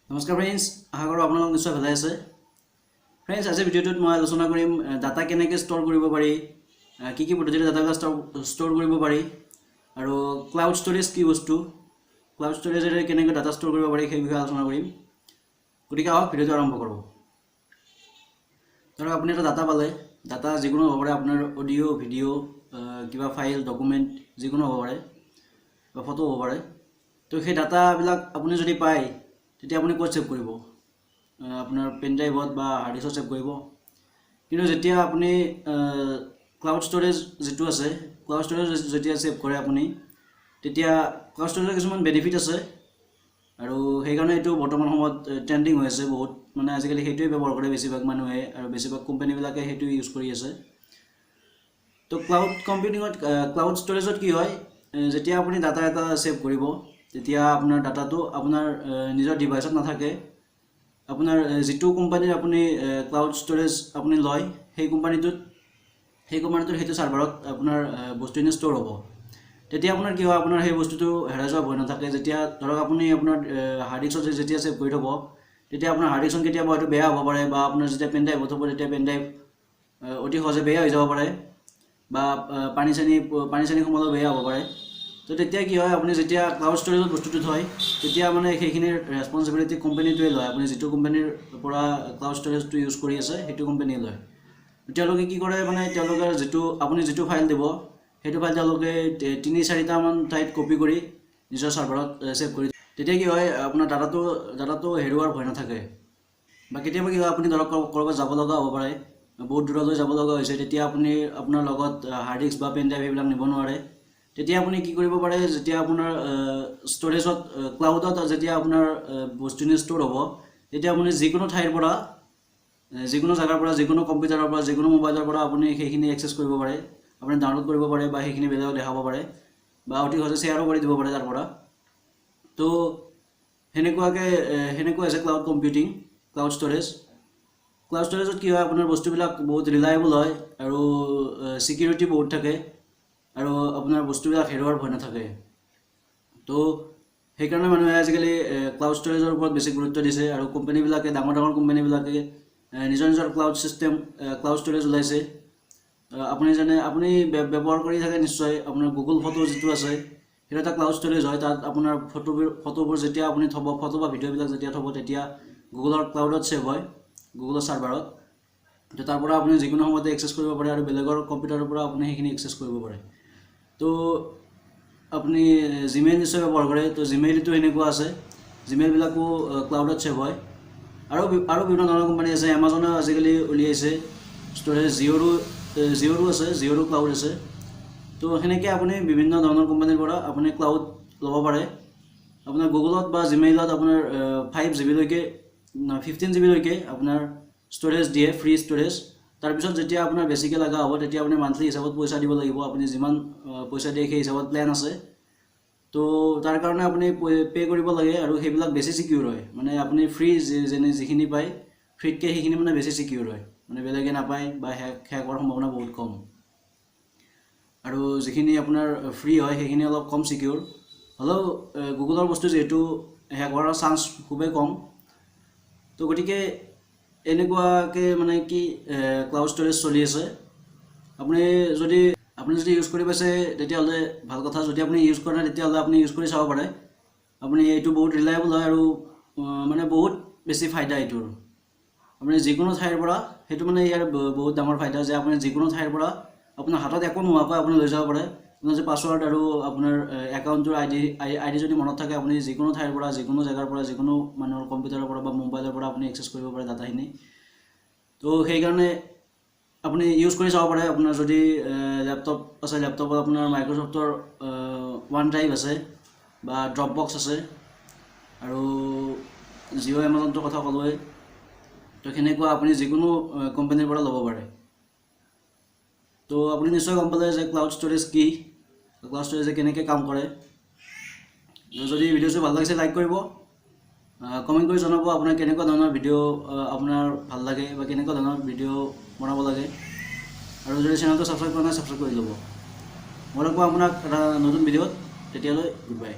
নমস্কাৰ ফ্ৰেণ্ডছ, আশা কৰোঁ আপোনালোক নিশ্চয় ভালে আছে। ফ্ৰেণ্ডছ, আজিৰ ভিডিঅ'টোত মই আলোচনা কৰিম ডাটা কেনেকৈ ষ্ট'ৰ কৰিব পাৰি, কি কি পদ্ধতিৰে ডাটাবিলাক ষ্ট'ৰ কৰিব পাৰি, আৰু ক্লাউড ষ্ট'ৰেজ কি বস্তু, ক্লাউড ষ্ট'ৰেজেৰে কেনেকৈ ডাটা ষ্ট'ৰ কৰিব পাৰি সেই বিষয়ে আলোচনা কৰিম। গতিকে আহক ভিডিঅ'টো আৰম্ভ কৰোঁ। ধৰক আপুনি এটা ডাটা পালে, ডাটা যিকোনো হ'ব পাৰে, আপোনাৰ অডিঅ' ভিডিঅ' কিবা ফাইল ডকুমেণ্ট যিকোনো হ'ব পাৰে বা ফটো হ'ব পাৰে। তো সেই ডাটাবিলাক আপুনি যদি পায় তেতিয়া আপুনি ক'ত ছেভ কৰিব? আপোনাৰ পেন ড্ৰাইভত বা হাৰ্ড ডিস্কত ছেভ কৰিব। কিন্তু যেতিয়া আপুনি ক্লাউড ষ্ট'ৰেজ যিটো আছে, ক্লাউড ষ্ট'ৰেজ যেতিয়া ছেভ কৰে আপুনি, তেতিয়া ক্লাউড ষ্ট'ৰেজৰ কিছুমান বেনিফিট আছে, আৰু সেইকাৰণে এইটো বৰ্তমান সময়ত ট্ৰেণ্ডিং হৈ আছে বহুত। মানে আজিকালি সেইটোৱে ব্যৱহাৰ কৰে বেছিভাগ মানুহে, আৰু বেছিভাগ কোম্পানীবিলাকে সেইটো ইউজ কৰি আছে। তো ক্লাউড কম্পিউটিঙত, ক্লাউড ষ্ট'ৰেজত কি হয়, যেতিয়া আপুনি ডাটা এটা ছেভ কৰিব, তেতিয়া আপোনাৰ ডাটাটো আপোনাৰ নিজৰ ডিভাইচত নাথাকে। আপোনাৰ যিটো কোম্পানীৰ আপুনি ক্লাউড ষ্ট'ৰেজ আপুনি লয়, সেই কোম্পানীটোত সেইটো ছাৰ্ভাৰত আপোনাৰ বস্তুখিনি ষ্ট'ৰ হ'ব। তেতিয়া আপোনাৰ কি হয়, আপোনাৰ সেই বস্তুটো হেৰাই যোৱা ভয় নাথাকে। যেতিয়া ধৰক আপুনি আপোনাৰ হাৰ্ড ডিস্কত যেতিয়া ছেভ কৰি থ'ব, তেতিয়া আপোনাৰ হাৰ্ড ডিস্কখন কেতিয়াবা হয়তো বেয়া হ'ব পাৰে, বা আপোনাৰ যেতিয়া পেন ড্ৰাইভত থ'ব তেতিয়া পেন ড্ৰাইভ অতি সহজে বেয়া হৈ যাব পাৰে, বা পানী চানী সোমালেও বেয়া হ'ব পাৰে। তো তেতিয়া কি হয়, আপুনি যেতিয়া ক্লাউড ষ্ট'ৰেজত বস্তুটো থয়, তেতিয়া মানে সেইখিনিৰ ৰেছপনচিবিলিটি কোম্পানীটোৱে লয়। আপুনি যিটো কোম্পানীৰ পৰা ক্লাউড ষ্ট'ৰেজটো ইউজ কৰি আছে, সেইটো কোম্পানীয়ে লয়। তেওঁলোকে কি কৰে, মানে তেওঁলোকে আপুনি যিটো ফাইল দিব, সেইটো ফাইল তেওঁলোকে 3-4টামান ঠাইত কপি কৰি নিজৰ ছাৰ্ভাৰত ছেভ কৰি। তেতিয়া কি হয়, আপোনাৰ ডাটাটো হেৰুৱাৰ ভয় নাথাকে। বা কেতিয়াবা কি হয়, আপুনি ধৰক ক'ৰবাত যাব লগা হ'ব পাৰে, বহুত দূৰলৈ যাব লগা হৈছে, তেতিয়া আপুনি আপোনাৰ লগত হাৰ্ড ডিস্ক বা পেন ড্ৰাইভ এইবিলাক নিব নোৱাৰে। তেতিয়া আপুনি কি কৰিব পাৰে, যেতিয়া আপোনাৰ ষ্ট'ৰেজত ক্লাউডত যেতিয়া আপোনাৰ বস্তুখিনি ষ্ট'ৰ হ'ব, তেতিয়া আপুনি যিকোনো ঠাইৰ পৰা, যিকোনো জেগাৰ পৰা, যিকোনো কম্পিউটাৰৰ পৰা, যিকোনো মোবাইলৰ পৰা আপুনি সেইখিনি এক্সেছ কৰিব পাৰে। আপুনি ডাউনলোড কৰিব পাৰে, বা সেইখিনি বেলেগক দেখাব পাৰে, বা অতি সহজে শ্বেয়াৰো কৰি দিব পাৰে তাৰ পৰা। তো সেনেকুৱা আছে cloud computing, cloud storage. Cloud ষ্ট'ৰেজত কি হয়, আপোনাৰ বস্তুবিলাক বহুত ৰিলায়েবল হয়, আৰু ছিকিউৰিটি বহুত থাকে, আৰু আপোনাৰ বস্তুবিলাক হেৰুৱাৰ ভয় নাথাকে। তো সেইকাৰণে মানুহে আজিকালি ক্লাউড ষ্ট'ৰেজৰ ওপৰত বেছি গুৰুত্ব দিছে, আৰু কোম্পানীবিলাকে, ডাঙৰ কোম্পানীবিলাকে নিজৰ ক্লাউড ষ্ট'ৰেজ ওলাইছে। আপুনি ব্যৱহাৰ কৰি থাকে নিশ্চয়। আপোনাৰ গুগল ফটো যিটো আছে, সেইটো এটা ক্লাউড ষ্ট'ৰেজ হয়। তাত আপোনাৰ ফটোবোৰ যেতিয়া আপুনি থ'ব, ফটো বা ভিডিঅ'বিলাক যেতিয়া থ'ব, তেতিয়া গুগলৰ ক্লাউডত ছেভ হয়, গুগলৰ ছাৰ্ভাৰত। তো তাৰ পৰা আপুনি যিকোনো সময়তে এক্সেছ কৰিব পাৰে, আৰু বেলেগৰ কম্পিউটাৰৰ পৰা আপুনি সেইখিনি এক্সেছ কৰিব পাৰে। তো আপুনি জিমেইল নিশ্চয় ব্যৱহাৰ কৰে। তো জিমেইলটো এনেকুৱা আছে, জিমেইলবিলাকো ক্লাউডত ছেভ হয়। আৰু বিভিন্ন ধৰণৰ কোম্পানী আছে। এমাজনে আজিকালি উলিয়াইছে ষ্ট'ৰেজ, জিঅ'ৰো আছে, জিঅ'ৰো ক্লাউড আছে। তো সেনেকৈ আপুনি বিভিন্ন ধৰণৰ কোম্পানীৰ পৰা আপুনি ক্লাউড ল'ব পাৰে। আপোনাৰ গুগলত বা জিমেইলত আপোনাৰ 5 GB লৈকে, 15 GB লৈকে আপোনাৰ ষ্ট'ৰেজ দিয়ে, ফ্ৰী ষ্ট'ৰেজ। তাৰপিছত যেতিয়া আপোনাৰ বেছিকৈ লগা হ'ব, তেতিয়া আপুনি মান্থলি হিচাপত পইচা দিব লাগিব। আপুনি যিমান পইচা দিয়ে সেই হিচাপত প্লেন আছে। তো তাৰ কাৰণে আপুনি পে' কৰিব লাগে, আৰু সেইবিলাক বেছি ছিকিউৰ হয়। মানে আপুনি ফ্ৰী যিখিনি পায়, ফ্ৰীতকৈ সেইখিনি মানে বেছি ছিকিউৰ হয়, মানে বেলেগে নাপায়, বা হেক হোৱাৰ সম্ভাৱনা বহুত কম। আৰু যিখিনি আপোনাৰ ফ্ৰী হয়, সেইখিনি অলপ কম ছিকিউৰ হ'লেও, গুগলৰ বস্তু যিহেতু হেক হোৱাৰ চান্স খুবেই কম। তো গতিকে এনেকুৱাকৈ মানে কি ক্লাউড ষ্ট'ৰেজ চলি আছে। আপুনি যদি ইউজ কৰি পাইছে, তেতিয়াহ'লে ভাল কথা। যদি আপুনি ইউজ কৰা নাই, তেতিয়াহ'লে আপুনি ইউজ কৰি চাব পাৰে। আপুনি এইটো বহুত ৰিলায়েবল হয়, আৰু মানে বহুত বেছি ফাইদা এইটোৰ। আপুনি যিকোনো ঠাইৰ পৰা, সেইটো মানে ইয়াৰ বহুত ডাঙৰ ফাইদা যে আপুনি যিকোনো ঠাইৰ পৰা আপোনাৰ হাতত একো নোহোৱাকৈ আপুনি লৈ যাব পাৰে। আপোনাৰ যে পাছৱৰ্ড আৰু আপোনাৰ একাউণ্টটোৰ আইডি যদি মনত থাকে, আপুনি যিকোনো ঠাইৰ পৰা, যিকোনো জেগাৰ পৰা, যিকোনো মানুহৰ কম্পিউটাৰৰ পৰা বা মোবাইলৰ পৰা আপুনি এক্সেছ কৰিব পাৰে ডাটাখিনি। তো সেইকাৰণে আপুনি ইউজ কৰি চাব পাৰে। আপোনাৰ যদি লেপটপ আছে, লেপটপত আপোনাৰ মাইক্ৰ'ছফ্টৰ OneDrive আছে, বা ড্ৰপবক্স আছে, আৰু জিঅ' এমাজনটোৰ কথা ক'লোৱেই। তো সেনেকুৱা আপুনি যিকোনো কোম্পানীৰ পৰা ল'ব পাৰে। তো আপুনি নিশ্চয় গম পালে যে ক্লাউড ষ্ট'ৰেজ কি, ক্লাউড ষ্ট'ৰেজে কেনেকৈ কাম কৰে। যদি ভিডিঅ'টো ভাল লাগিছে, লাইক কৰিব, কমেণ্ট কৰি জনাব আপোনাৰ কেনেকুৱা ধৰণৰ ভিডিঅ' আপোনাৰ ভাল লাগে, বা কেনেকুৱা ধৰণৰ ভিডিঅ' বনাব লাগে। আৰু যদি চেনেলটো ছাবস্ক্ৰাইব কৰা নাই, ছাবস্ক্ৰাইব কৰি ল'ব। মই লগ পাম আপোনাক এটা নতুন ভিডিঅ'ত। তেতিয়ালৈ গুড বাই।